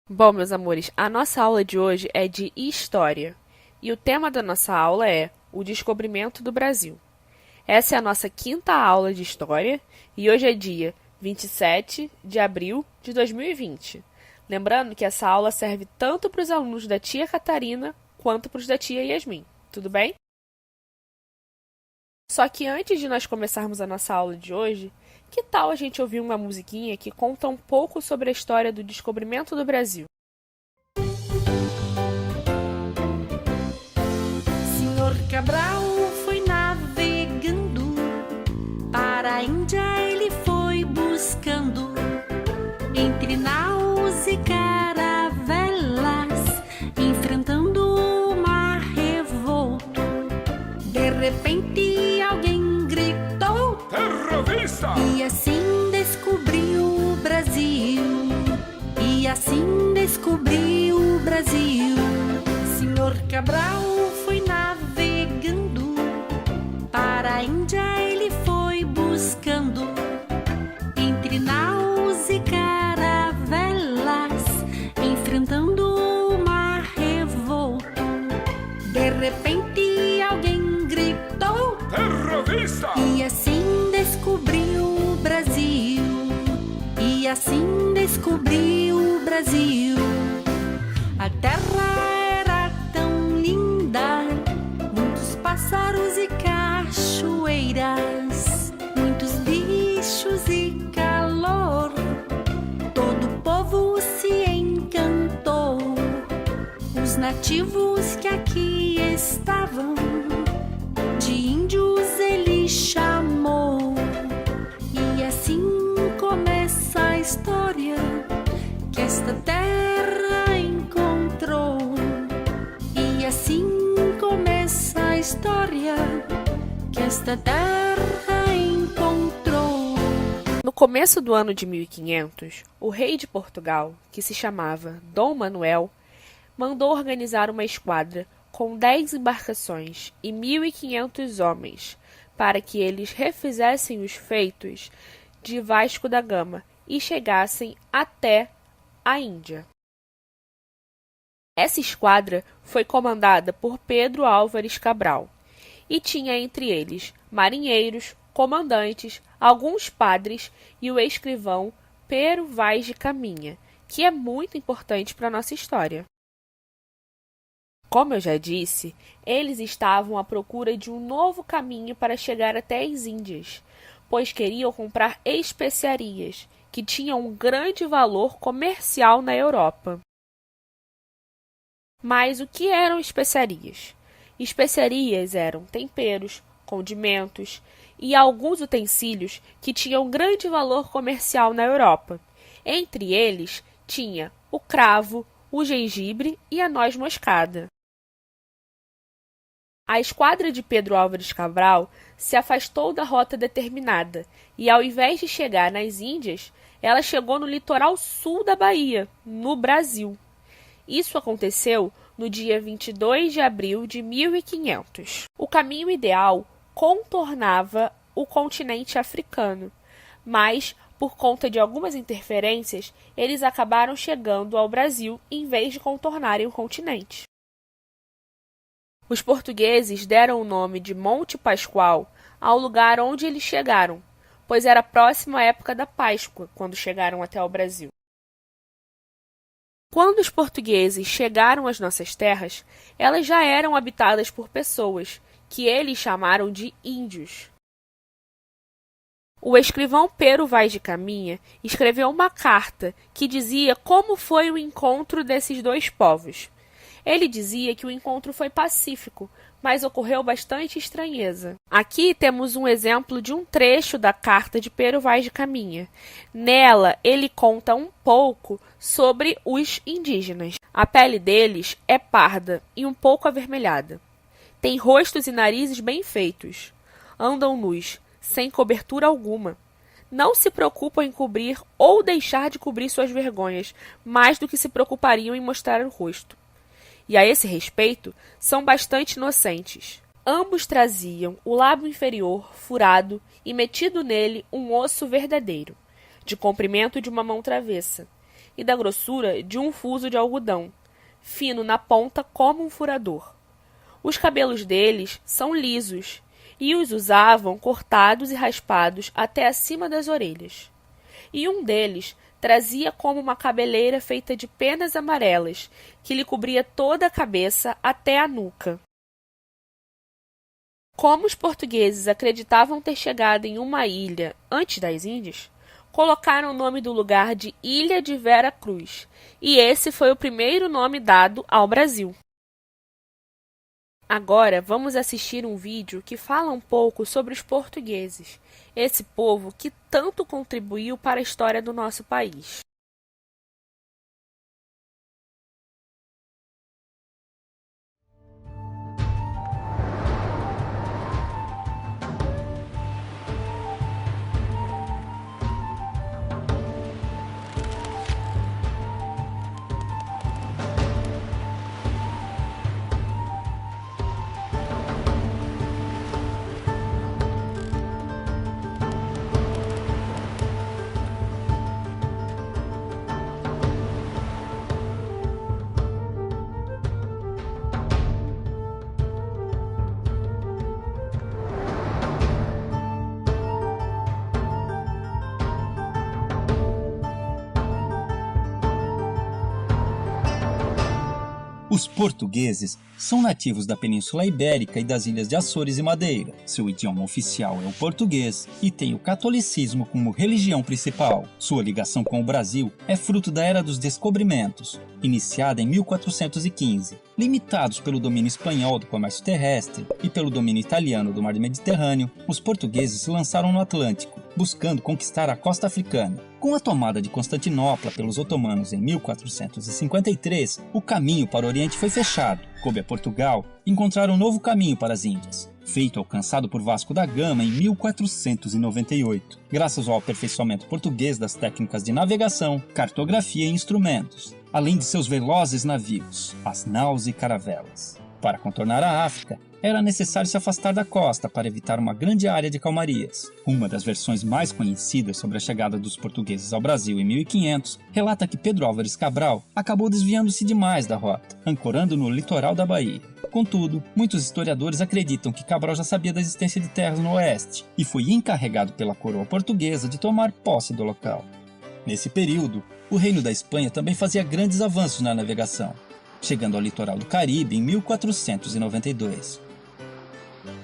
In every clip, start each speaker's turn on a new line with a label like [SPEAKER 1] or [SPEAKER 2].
[SPEAKER 1] Bom, meus amores, a nossa aula de hoje é de História e o tema da nossa aula é o descobrimento do Brasil. Essa é a nossa quinta aula de História e hoje é dia 27 de abril de 2020. Lembrando que essa aula serve tanto para os alunos da tia Catarina quanto para os da tia Yasmin. Tudo bem? Só que antes de nós começarmos a nossa aula de hoje, que tal a gente ouvir uma musiquinha que conta um pouco sobre a história do descobrimento do Brasil?
[SPEAKER 2] Senhor Cabral foi navegando, para a Índia ele foi buscando, entre naus e caravelas, enfrentando o mar revolto. De repente alguém gritou:
[SPEAKER 3] Terra vista!
[SPEAKER 2] E assim descobriu o Brasil. E assim descobriu o Brasil. Senhor Cabral foi navegando, para a Índia ele foi buscando, entre naus e caravelas, enfrentando o mar revolto. De repente alguém gritou:
[SPEAKER 3] Terra vista!
[SPEAKER 2] E assim descobriu o Brasil. E assim descobriu o Brasil. A terra era tão linda, muitos pássaros e cachoeiras, muitos bichos e calor. Todo o povo se encantou. Os nativos que aqui estavam, de índios ele chamou. E assim começa a história que esta terra encontrou. E assim começa a história que esta terra encontrou.
[SPEAKER 1] No começo do ano de 1500, o rei de Portugal, que se chamava Dom Manuel, mandou organizar uma esquadra com 10 embarcações e 1.500 homens, para que eles refizessem os feitos de Vasco da Gama e chegassem até a Índia. Essa esquadra foi comandada por Pedro Álvares Cabral e tinha entre eles marinheiros, comandantes, alguns padres e o escrivão Pero Vaz de Caminha, que é muito importante para a nossa história. Como eu já disse, eles estavam à procura de um novo caminho para chegar até as Índias, pois queriam comprar especiarias, que tinham um grande valor comercial na Europa. Mas o que eram especiarias? Especiarias eram temperos, condimentos e alguns utensílios que tinham grande valor comercial na Europa. Entre eles tinha o cravo, o gengibre e a noz moscada. A esquadra de Pedro Álvares Cabral se afastou da rota determinada e, ao invés de chegar nas Índias, ela chegou no litoral sul da Bahia, no Brasil. Isso aconteceu no dia 22 de abril de 1500. O caminho ideal contornava o continente africano, mas, por conta de algumas interferências, eles acabaram chegando ao Brasil em vez de contornarem o continente. Os portugueses deram o nome de Monte Pascoal ao lugar onde eles chegaram, pois era próximo à época da Páscoa, quando chegaram até o Brasil. Quando os portugueses chegaram às nossas terras, elas já eram habitadas por pessoas, que eles chamaram de índios. O escrivão Pero Vaz de Caminha escreveu uma carta que dizia como foi o encontro desses dois povos. Ele dizia que o encontro foi pacífico, mas ocorreu bastante estranheza. Aqui temos um exemplo de um trecho da carta de Pero Vaz de Caminha. Nela, ele conta um pouco sobre os indígenas. A pele deles é parda e um pouco avermelhada. Tem rostos e narizes bem feitos. Andam nus, sem cobertura alguma. Não se preocupam em cobrir ou deixar de cobrir suas vergonhas, mais do que se preocupariam em mostrar o rosto. E a esse respeito, são bastante inocentes. Ambos traziam o lábio inferior furado e metido nele um osso verdadeiro, de comprimento de uma mão travessa, e da grossura de um fuso de algodão, fino na ponta como um furador. Os cabelos deles são lisos, e os usavam cortados e raspados até acima das orelhas. E um deles trazia como uma cabeleira feita de penas amarelas, que lhe cobria toda a cabeça até a nuca. Como os portugueses acreditavam ter chegado em uma ilha antes das Índias, colocaram o nome do lugar de Ilha de Vera Cruz, e esse foi o primeiro nome dado ao Brasil. Agora vamos assistir um vídeo que fala um pouco sobre os portugueses, esse povo que tanto contribuiu para a história do nosso país.
[SPEAKER 4] Os portugueses são nativos da Península Ibérica e das ilhas de Açores e Madeira. Seu idioma oficial é o português e tem o catolicismo como religião principal. Sua ligação com o Brasil é fruto da Era dos Descobrimentos, iniciada em 1415. Limitados pelo domínio espanhol do comércio terrestre e pelo domínio italiano do mar Mediterrâneo, os portugueses se lançaram no Atlântico, buscando conquistar a costa africana. Com a tomada de Constantinopla pelos otomanos em 1453, o caminho para o Oriente foi fechado. Coube a Portugal encontrar um novo caminho para as Índias, feito alcançado por Vasco da Gama em 1498, graças ao aperfeiçoamento português das técnicas de navegação, cartografia e instrumentos, além de seus velozes navios, as naus e caravelas. Para contornar a África, era necessário se afastar da costa para evitar uma grande área de calmarias. Uma das versões mais conhecidas sobre a chegada dos portugueses ao Brasil em 1500 relata que Pedro Álvares Cabral acabou desviando-se demais da rota, ancorando no litoral da Bahia. Contudo, muitos historiadores acreditam que Cabral já sabia da existência de terras no oeste e foi encarregado pela coroa portuguesa de tomar posse do local. Nesse período, o Reino da Espanha também fazia grandes avanços na navegação, chegando ao litoral do Caribe em 1492.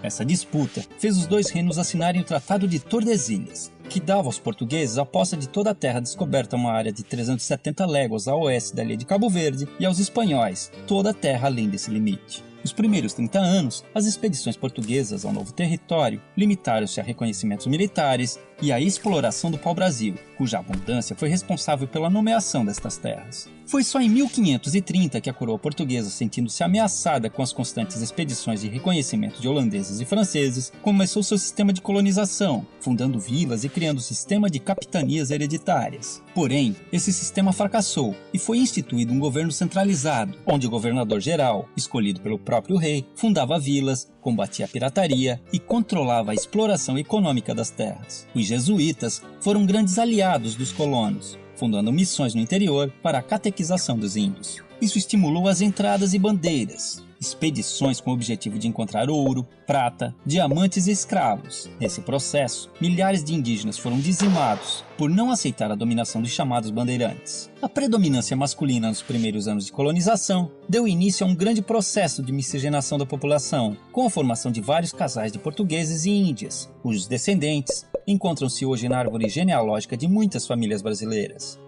[SPEAKER 4] Essa disputa fez os dois reinos assinarem o Tratado de Tordesilhas, que dava aos portugueses a posse de toda a terra descoberta, uma área de 370 léguas a oeste da ilha de Cabo Verde, e aos espanhóis toda a terra além desse limite. Nos primeiros 30 anos, as expedições portuguesas ao novo território limitaram-se a reconhecimentos militares e a exploração do pau-brasil, cuja abundância foi responsável pela nomeação destas terras. Foi só em 1530 que a coroa portuguesa, sentindo-se ameaçada com as constantes expedições de reconhecimento de holandeses e franceses, começou seu sistema de colonização, fundando vilas e criando um sistema de capitanias hereditárias. Porém, esse sistema fracassou e foi instituído um governo centralizado, onde o governador-geral, escolhido pelo próprio rei, fundava vilas, combatia a pirataria e controlava a exploração econômica das terras. Os jesuítas foram grandes aliados dos colonos, fundando missões no interior para a catequização dos índios. Isso estimulou as entradas e bandeiras, expedições com o objetivo de encontrar ouro, prata, diamantes e escravos. Nesse processo, milhares de indígenas foram dizimados por não aceitar a dominação dos chamados bandeirantes. A predominância masculina nos primeiros anos de colonização deu início a um grande processo de miscigenação da população, com a formação de vários casais de portugueses e índias, cujos descendentes encontram-se hoje na árvore genealógica de muitas famílias brasileiras.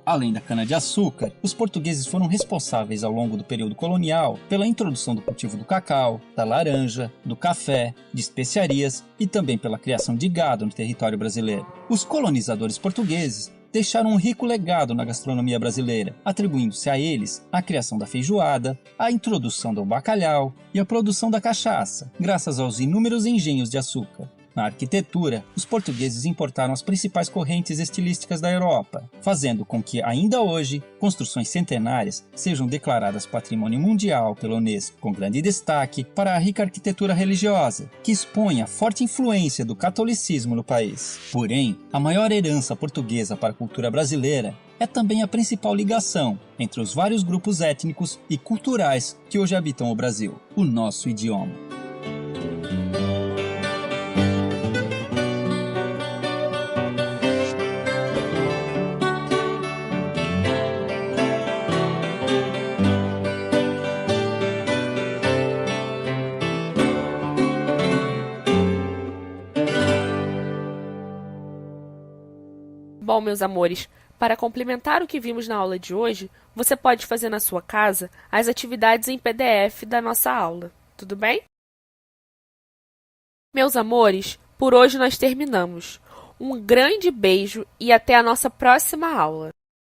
[SPEAKER 4] Além da cana-de-açúcar, os portugueses foram responsáveis ao longo do período colonial pela introdução do cultivo do cacau, da laranja, do café, de especiarias e também pela criação de gado no território brasileiro. Os colonizadores portugueses deixaram um rico legado na gastronomia brasileira, atribuindo-se a eles a criação da feijoada, a introdução do bacalhau e a produção da cachaça, graças aos inúmeros engenhos de açúcar. Na arquitetura, os portugueses importaram as principais correntes estilísticas da Europa, fazendo com que, ainda hoje, construções centenárias sejam declaradas Patrimônio Mundial pela Unesco, com grande destaque para a rica arquitetura religiosa, que expõe a forte influência do catolicismo no país. Porém, a maior herança portuguesa para a cultura brasileira é também a principal ligação entre os vários grupos étnicos e culturais que hoje habitam o Brasil, o nosso idioma.
[SPEAKER 1] Bom, meus amores, para complementar o que vimos na aula de hoje, você pode fazer na sua casa as atividades em PDF da nossa aula, tudo bem? Meus amores, por hoje nós terminamos. Um grande beijo e até a nossa próxima aula!